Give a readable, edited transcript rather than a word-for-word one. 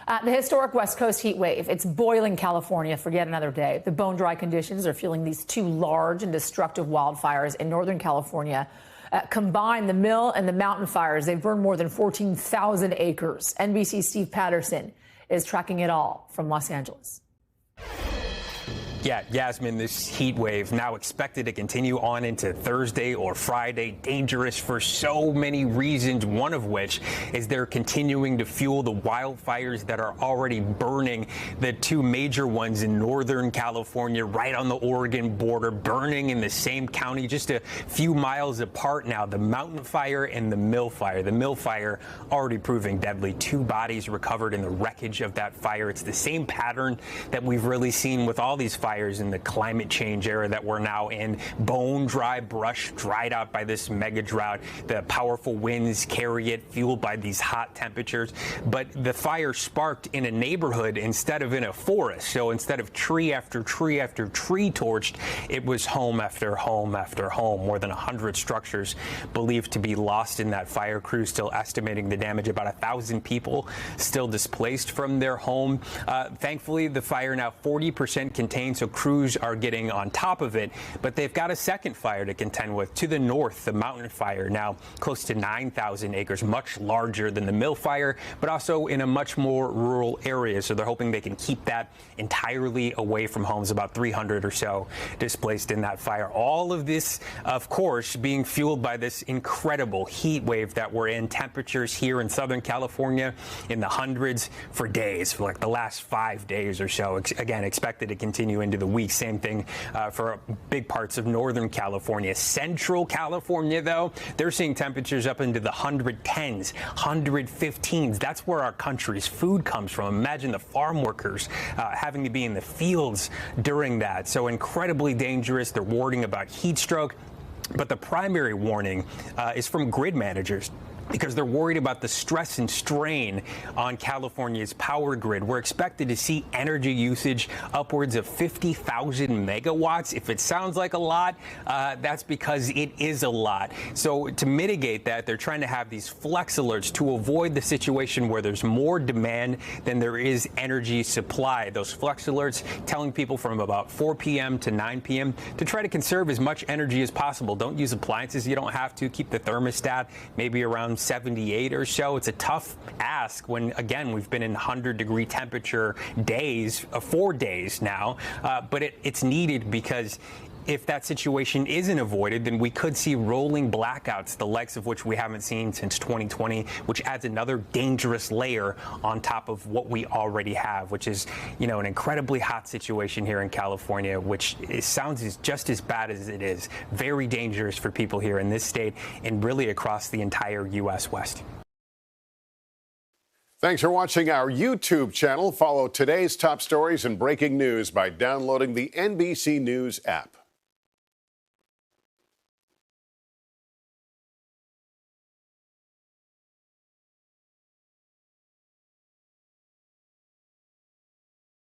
The historic West Coast heat wave. It's boiling California for yet another day. The bone-dry conditions are fueling these two large and destructive wildfires in Northern California. Combined, the mill and the mountain fires, they've burned more than 14,000 acres. NBC Steve Patterson is tracking it all from Los Angeles. Yeah, Yasmin, this heat wave now expected to continue on into Thursday or Friday. Dangerous for so many reasons, one of which is they're continuing to fuel the wildfires that are already burning. The two major ones in Northern California, right on the Oregon border, burning in the same county, just a few miles apart now. The mountain fire and the mill fire. The mill fire already proving deadly. 2 bodies recovered in the wreckage of that fire. It's the same pattern that we've really seen with all these fires in the climate change era that we're now in. Bone dry brush dried out by this mega drought. The powerful winds carry it, fueled by these hot temperatures. But the fire sparked in a neighborhood instead of in a forest. So instead of tree after tree after tree torched, it was home after home after home. More than 100 structures believed to be lost in that fire. Crews still estimating the damage. About 1,000 people still displaced from their home. Thankfully, the fire now 40% contained, so crews are getting on top of it, but they've got a second fire to contend with to the north, the mountain fire, now close to 9,000 acres, much larger than the mill fire, but also in a much more rural area. So they're hoping they can keep that entirely away from homes. About 300 or so displaced in that fire. All of this, of course, being fueled by this incredible heat wave that we're in. Temperatures here in Southern California in the hundreds for days, for like the last 5 days or so. Again, expected to continue into the week. Same thing for big parts of Northern California. Central California, though, they're seeing temperatures up into the 110s, 115s. That's where our country's food comes from. Imagine the farm workers having to be in the fields during that. So incredibly dangerous. They're warning about heat stroke. But the primary warning is from grid managers, because they're worried about the stress and strain on California's power grid. We're expected to see energy usage upwards of 50,000 megawatts. If it sounds like a lot, that's because it is a lot. So to mitigate that, they're trying to have these flex alerts to avoid the situation where there's more demand than there is energy supply. Those flex alerts telling people from about 4 p.m. to 9 p.m. to try to conserve as much energy as possible. Don't use appliances you don't have to. Keep the thermostat maybe around 78 or so. It's a tough ask when, again, we've been in 100-degree temperature days, 4 days now, but it's needed, because if that situation isn't avoided, then we could see rolling blackouts, the likes of which we haven't seen since 2020, which adds another dangerous layer on top of what we already have, which is, you know, an incredibly hot situation here in California, which sounds just as bad as it is. Very dangerous for people here in this state and really across the entire U.S. West. Thanks for watching our YouTube channel. Follow today's top stories and breaking news by downloading the NBC News app.